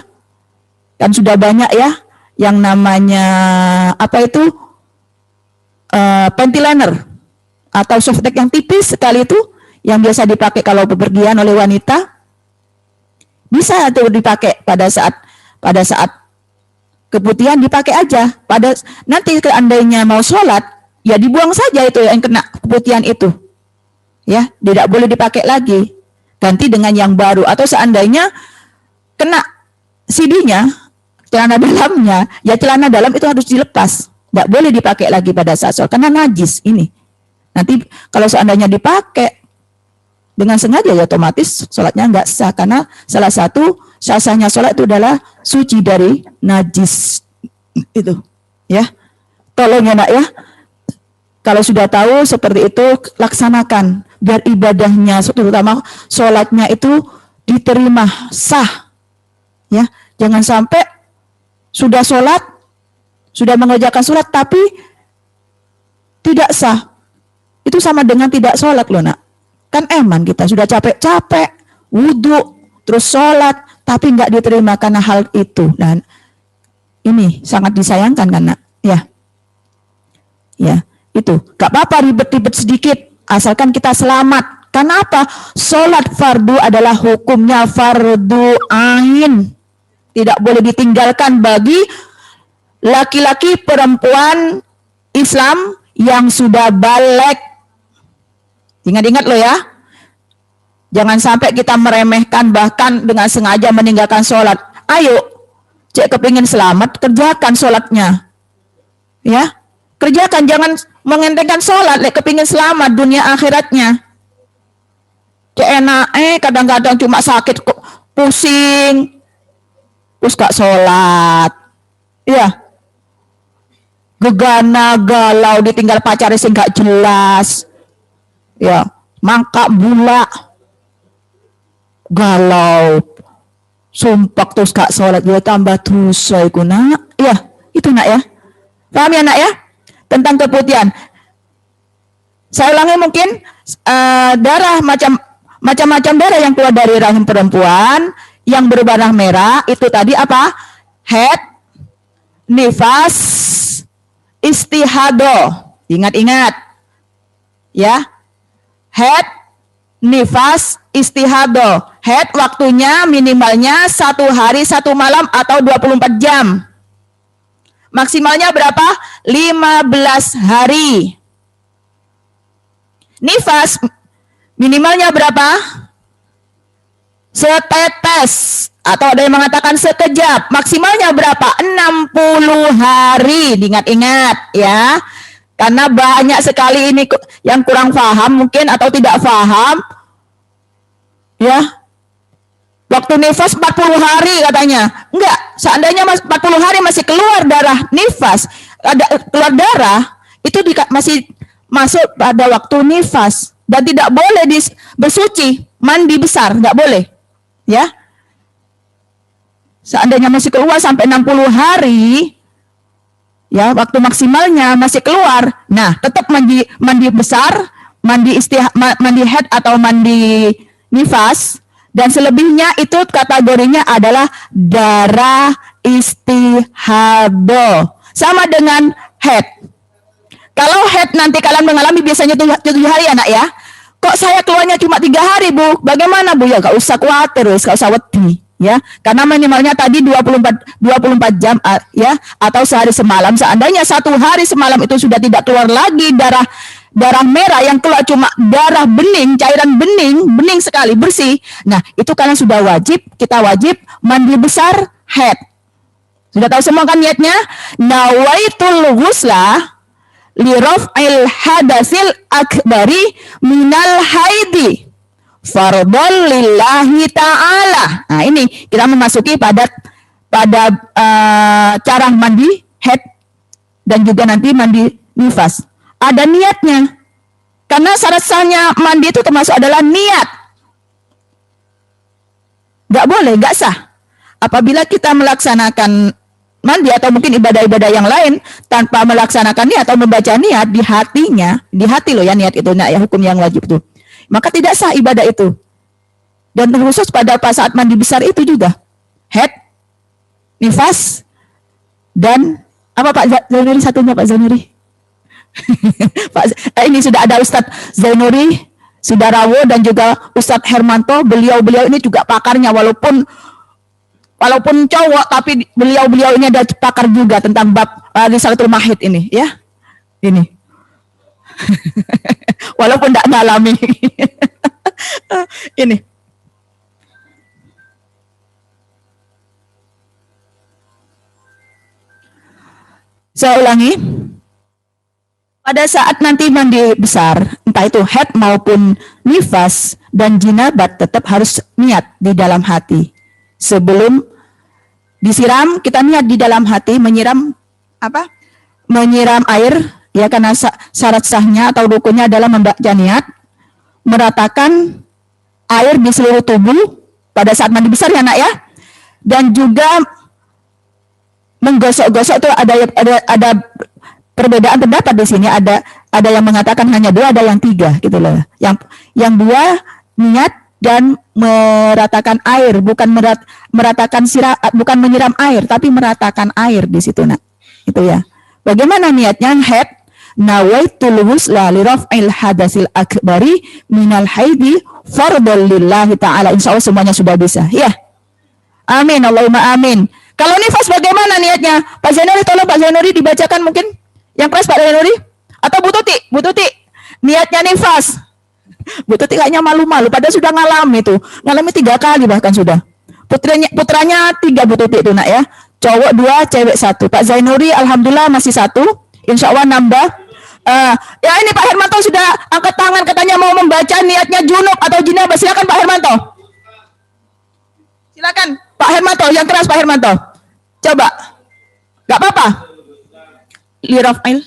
kan sudah banyak ya yang namanya apa itu panty-liner atau softtek yang tipis sekali itu, yang biasa dipakai kalau bepergian oleh wanita. Bisa tuh dipakai pada saat keputihan, dipakai aja. Nanti seandainya mau sholat, ya dibuang saja itu yang kena keputihan itu. Ya, tidak boleh dipakai lagi. Ganti dengan yang baru. Atau seandainya kena CD-nya, celana dalamnya, ya celana dalam itu harus dilepas. Tidak boleh dipakai lagi pada saat sholat, karena najis ini. Nanti kalau seandainya dipakai dengan sengaja, ya otomatis sholatnya nggak sah, karena salah satu sahnya sholat itu adalah suci dari najis itu, ya. Tolong ya nak ya, kalau sudah tahu seperti itu laksanakan biar ibadahnya, terutama sholatnya itu diterima sah, ya. Jangan sampai sudah sholat, sudah mengerjakan sholat, tapi tidak sah. Itu sama dengan tidak sholat loh nak. Kan eman kita sudah capek-capek, wudhu, terus sholat, tapi nggak diterima karena hal itu. Dan ini sangat disayangkan kan nak. Ya, itu. Gak apa-apa ribet-ribet sedikit, asalkan kita selamat. Karena apa? Sholat fardu adalah hukumnya fardu ain. Tidak boleh ditinggalkan bagi laki-laki perempuan Islam yang sudah balik. Ingat-ingat loh ya. Jangan sampai kita meremehkan bahkan dengan sengaja meninggalkan sholat. Ayo, cek kepingin selamat, kerjakan sholatnya. Ya, kerjakan, jangan mengentengkan sholat, kepingin selamat dunia akhiratnya. Cek enak, kadang-kadang cuma sakit, pusing, terus gak sholat. Ya, gegana, galau, ditinggal pacar sing gak jelas. Ya, mangkak bulak, galau, sumpah terus gak sholat, ya tambah dosa iku nak. Ya, itu nak ya. Paham ya nak ya? Tentang keputihan. Saya ulangi mungkin darah macam-macam darah yang keluar dari rahim perempuan yang berwarna merah itu tadi apa? Haid, nifas, istihadah. Ingat-ingat. Ya. Haid, nifas, istihadah. Haid waktunya minimalnya 1 hari 1 malam atau 24 jam. Maksimalnya berapa? 15 hari. Nifas minimalnya berapa? Setetes atau ada yang mengatakan sekejap. Maksimalnya berapa? 60 hari. Diingat-ingat ya. Karena banyak sekali ini yang kurang paham mungkin atau tidak paham. Ya. Waktu nifas 40 hari katanya. Enggak, seandainya 40 hari masih keluar darah nifas, keluar darah, itu masih masuk pada waktu nifas. Dan tidak boleh bersuci, mandi besar, enggak boleh. Ya. Seandainya masih keluar sampai 60 hari, ya, waktu maksimalnya masih keluar. Nah, tetap mandi besar, mandi haid atau mandi nifas. Dan selebihnya itu kategorinya adalah darah istihadah. Sama dengan haid. Kalau haid nanti kalian mengalami biasanya 7 hari anak ya. Kok saya keluarnya cuma 3 hari bu? Bagaimana bu? Ya gak usah khawatir, gak usah wedi. Ya, karena minimalnya tadi 24 jam ya, atau sehari semalam. Seandainya 1 hari semalam itu sudah tidak keluar lagi darah merah, yang keluar cuma darah bening, cairan bening sekali, bersih. Nah, itu kalian sudah kita wajib mandi besar haid. Sudah tahu semua kan niatnya? Nawaitul ghusla li raf'il hadasil akbari minal haidi fardhon lillahi ta'ala. Nah, ini kita memasuki pada cara mandi haid dan juga nanti mandi nifas. Ada niatnya. Karena syarat sahnya mandi itu termasuk adalah niat. Gak boleh, gak sah. Apabila kita melaksanakan mandi atau mungkin ibadah-ibadah yang lain tanpa melaksanakan niat atau membaca niat di hatinya, di hati loh ya niat itu, nah ya hukum yang wajib itu. Maka tidak sah ibadah itu. Dan khusus pada saat mandi besar itu juga. Haid, nifas, dan apa Pak Zainuri satunya Pak Zainuri? Ini sudah ada Ustadz Zainuri, Sudarawo, dan juga Ustadz Hermanto. Beliau ini juga pakarnya, walaupun cowok, tapi beliau ini ada pakar juga tentang bab Risalatul Mahid ini, ya. Ini. Walaupun tidak ngalami. Ini. Saya ulangi. Pada saat nanti mandi besar, entah itu haid maupun nifas dan jinabat, tetap harus niat di dalam hati. Sebelum disiram, kita niat di dalam hati menyiram apa? Menyiram air, ya, karena syarat sahnya atau rukunnya adalah membaca niat, meratakan air di seluruh tubuh pada saat mandi besar ya nak ya, dan juga menggosok-gosok itu ada perbedaan pendapat di sini. Ada yang mengatakan hanya 2, ada yang 3 gitu loh. Yang 2 niat dan meratakan air, bukan bukan menyiram air, tapi meratakan air di situ nak. Itu ya. Bagaimana niatnya? Head nawaitul ghusla li raf'il hadasil akbari minal haidi fardhan lillahi ta'ala. Insyaallah semuanya sudah bisa. Ya. Amin, Allahumma amin. Kalau nifas bagaimana niatnya? Pak Zainuri, tolong Pak Zainuri dibacakan mungkin. Yang keras Pak Zainuri. Atau Bu Tuti. Niatnya nifas. Bu Tuti kayaknya malu-malu, padahal sudah ngalami 3 kali bahkan sudah. Putranya 3 Bu Tuti itu nak ya. Cowok 2, cewek 1. Pak Zainuri alhamdulillah masih 1. Insya Allah nambah. Ya ini Pak Hermanto sudah angkat tangan katanya mau membaca niatnya junub atau jinabah. Silakan Pak Hermanto. Silakan Pak Hermanto, yang keras Pak Hermanto. Coba. Gak apa-apa. Liraf'il.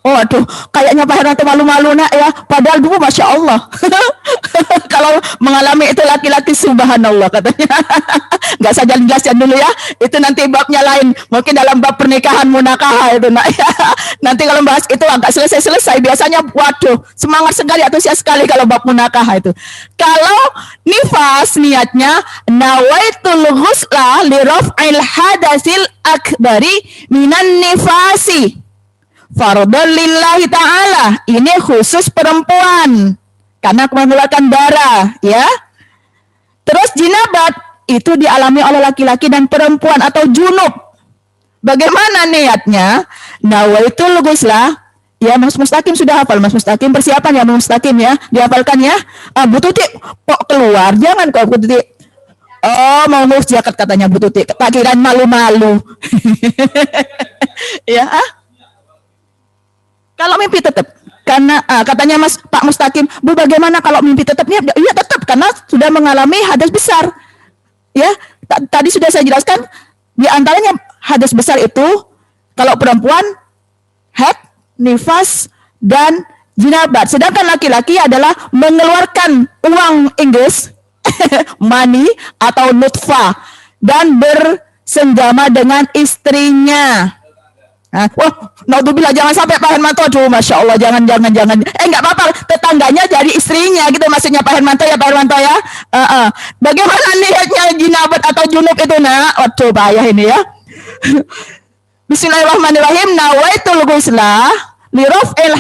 Oh aduh, kayaknya Pak Hermanto malu-malu nak ya. Padahal dulu Masya Allah. Kalau mengalami itu laki-laki subhanallah katanya. Nggak saja jelaskan dulu ya. Itu nanti babnya lain. Mungkin dalam bab pernikahan munakahah itu nak ya. Nanti kalau bahas itu agak selesai-selesai. Biasanya waduh, semangat sekali, antusias sekali kalau bab munakahah itu. Kalau nifas niatnya nawaitul ghusla li raf'il hadasil akbari minan nifasi. Fardhan lillahi ta'ala. Ini khusus perempuan karena mengeluarkan darah ya. Terus jinabat itu dialami oleh laki-laki dan perempuan atau junub. Bagaimana niatnya? Nawaitul ghusla. Ya Mas Mustaqim sudah hafal. Mas Mustaqim persiapan ya Mas Mustaqim ya. Dihafalkan ya. Bu Tuti kok keluar? Jangan kok Bu Tuti. Oh mau ngurus zakat katanya Bu Tuti. Tak kirain malu-malu. Ya kalau mimpi tetap, karena katanya Pak Mustaqim, Bu bagaimana kalau mimpi tetap? Iya tetap, karena sudah mengalami hadas besar. Ya, tadi sudah saya jelaskan, di antaranya hadas besar itu, kalau perempuan, haid, nifas, dan jinabat. Sedangkan laki-laki adalah mengeluarkan uang Inggris, mani atau nutfah, dan bersenggama dengan istrinya. Naudzubillah, jangan sampai Pak Hermanto. Aduh, Masya Allah, jangan. Enggak apa-apa, tetangganya jadi istrinya gitu maksudnya Pak Hermanto ya, Pak Hermanto ya. Bagaimana niatnya jinabat atau junub itu nak? Waduh, bahaya ini ya. Bismillahirrahmanirrahim. Nawaitul ghusla li raf'il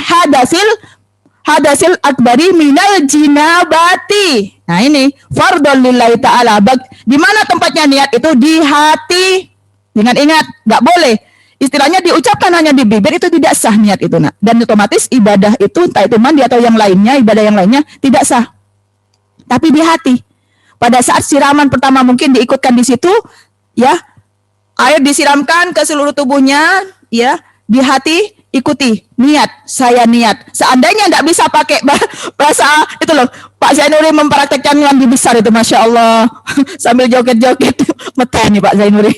hadasil akbari minal jinabati. Nah ini fardhon lillahi ta'ala. Di mana tempatnya niat itu? Di hati. Ingat, nggak boleh istilahnya diucapkan hanya di bibir, itu tidak sah niat itu nak. Dan otomatis ibadah itu entah itu mandi atau yang lainnya, ibadah yang lainnya tidak sah. Tapi di hati. Pada saat siraman pertama mungkin diikutkan di situ ya. Air disiramkan ke seluruh tubuhnya ya. Di hati ikuti niat, saya niat. Seandainya nggak bisa pakai bahasa itu loh, Pak Zainuri mempraktekkan mandi besar itu Masya Allah. Sambil joget-joget metah nih Pak Zainuri.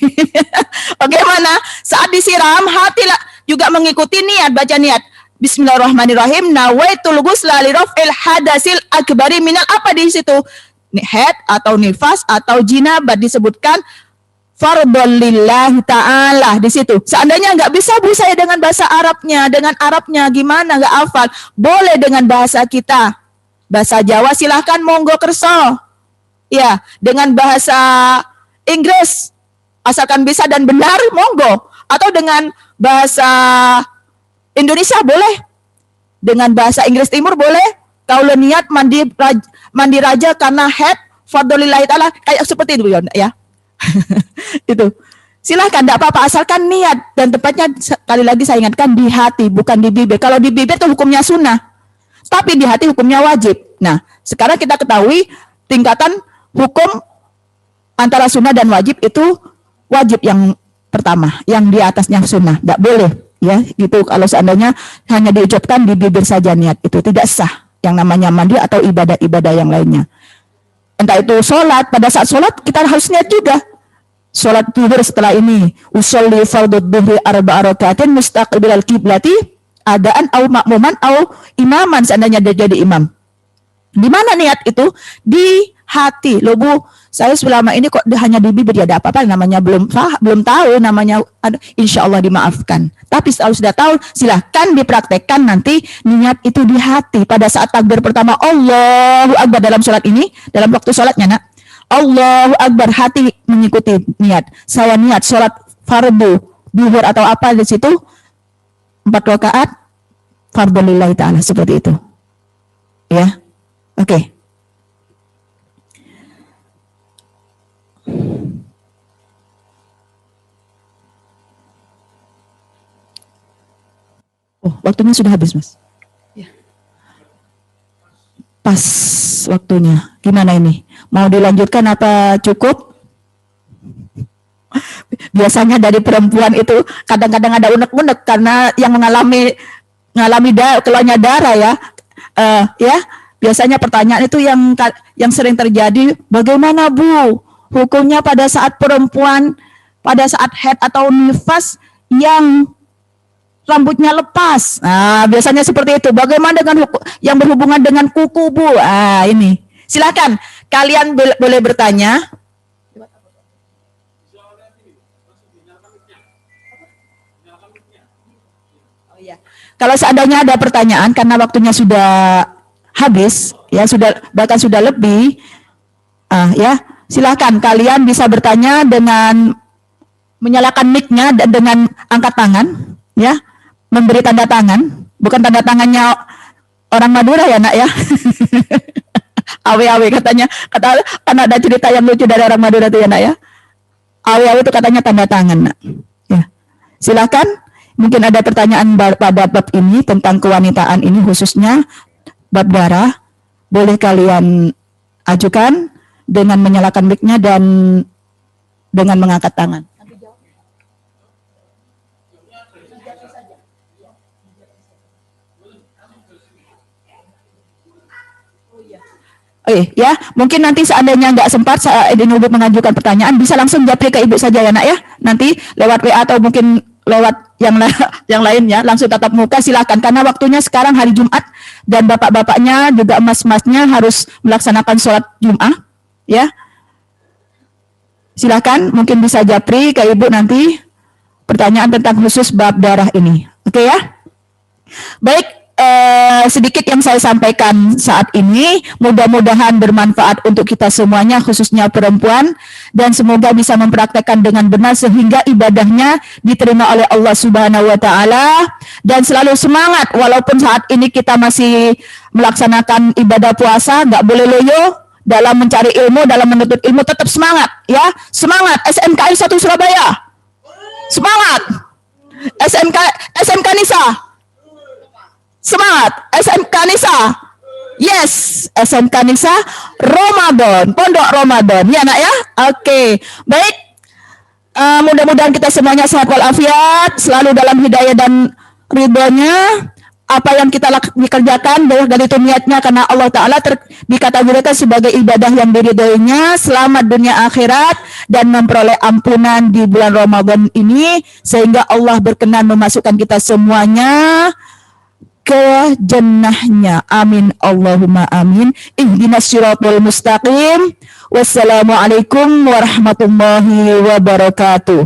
Bagaimana saat disiram hati lah juga mengikuti niat, baca niat Bismillahirrahmanirrahim. Nawaitul ghusla li raf'il hadasil akbari minal, apa di situ? Haid atau nifas atau jinabat disebutkan fardhon lillahi ta'ala di situ. Seandainya nggak bisa Bu saya dengan bahasa Arabnya, gimana nggak hafal? Boleh dengan bahasa kita. Bahasa Jawa silahkan monggo kerso. Ya, dengan bahasa Inggris asalkan bisa dan benar monggo. Atau dengan bahasa Indonesia boleh. Dengan bahasa Inggris Timur boleh. Kalau niat mandi raja karena haid fardhon lillahi ta'ala, kayak seperti itu ya. Itu silahkan, tidak apa-apa asalkan niat, dan tepatnya sekali lagi saya ingatkan di hati bukan di bibir. Kalau di bibir itu hukumnya sunnah, tapi di hati hukumnya wajib. Nah sekarang kita ketahui tingkatan hukum antara sunnah dan wajib. Itu wajib yang pertama, yang di atasnya sunnah, tidak boleh ya gitu. Kalau seandainya hanya diucapkan di bibir saja niat, itu tidak sah yang namanya mandi atau ibadah-ibadah yang lainnya. Entah itu sholat, pada saat sholat kita harus niat juga. Sholat zuhur setelah ini, usolli fardhu dhuhri arba'a rakaatin mustaqbilal qiblati adaan au makmuman au imaman, seandainya dia jadi imam. Di mana niat itu? Di hati. Loh Bu, saya selama ini kok hanya di bibir, ya ada apa-apa, namanya belum tahu, namanya insya Allah dimaafkan. Tapi kalau sudah tahu, silahkan dipraktekkan nanti niat itu di hati. Pada saat takbir pertama, Allahu Akbar dalam sholat ini, dalam waktu sholatnya nak, Allahu Akbar, hati mengikuti niat. Saya niat sholat fardu, duhur atau apa di situ, 4 rakaat, fardu lillahi ta'ala, seperti itu. Ya, oke. Oh, waktunya sudah habis, Mas. Ya. Pas waktunya. Gimana ini? Mau dilanjutkan apa cukup? Biasanya dari perempuan itu kadang-kadang ada unek-unek karena yang mengalami keluarnya darah ya. Ya, biasanya pertanyaan itu yang sering terjadi, bagaimana Bu hukumnya pada saat perempuan pada saat haid atau nifas yang rambutnya lepas. Nah, biasanya seperti itu. Bagaimana dengan yang berhubungan dengan kuku Bu? Ini. Silakan kalian boleh bertanya. Oh iya. Kalau seandainya ada pertanyaan karena waktunya sudah habis, ya bahkan sudah lebih, ya silakan kalian bisa bertanya dengan menyalakan mic-nya dan dengan angkat tangan, ya, memberi tanda tangan, bukan tanda tangannya orang Madura ya nak ya. Awe-awe katanya, karena ada cerita yang lucu dari orang Madura tuh ya nak ya. Awe-awe itu katanya tanda tangan nak. Ya, silakan. Mungkin ada pertanyaan pada bab ini tentang kewanitaan ini khususnya bab darah, boleh kalian ajukan dengan menyalakan mic-nya dan dengan mengangkat tangan. Ya, mungkin nanti seandainya nggak sempat Ibu mengajukan pertanyaan, bisa langsung japri ke Ibu saja ya nak ya. Nanti lewat WA atau mungkin lewat yang lainnya, langsung tatap muka silakan. Karena waktunya sekarang hari Jumat dan bapak-bapaknya juga emas-emasnya harus melaksanakan sholat Jumat, ya. Silakan, mungkin bisa japri ke Ibu nanti pertanyaan tentang khusus bab darah ini. Oke ya? Baik. Sedikit yang saya sampaikan saat ini, mudah-mudahan bermanfaat untuk kita semuanya, khususnya perempuan, dan semoga bisa mempraktekkan dengan benar sehingga ibadahnya diterima oleh Allah Subhanahu wa Ta'ala, dan selalu semangat walaupun saat ini kita masih melaksanakan ibadah puasa, nggak boleh loyo dalam mencari ilmu, dalam menuntut ilmu, tetap semangat ya, semangat. SMKI 1 Surabaya, semangat. SMK Nisa, semangat. SMK Nisa, yes. SMK Nisa Ramadan, Pondok Ramadan ya nak ya. Oke, baik. Mudah-mudahan kita semuanya sehat walafiat, selalu dalam hidayah dan ridhonya. Apa yang kita dikerjakan dari itu niatnya karena Allah Ta'ala dikategorikan sebagai ibadah yang diridhoinya, selamat dunia akhirat, dan memperoleh ampunan di bulan Ramadan ini, sehingga Allah berkenan memasukkan kita semuanya ke jannahnya. Amin Allahumma amin. Ihdinas siratal mustaqim. Wassalamualaikum warahmatullahi wabarakatuh.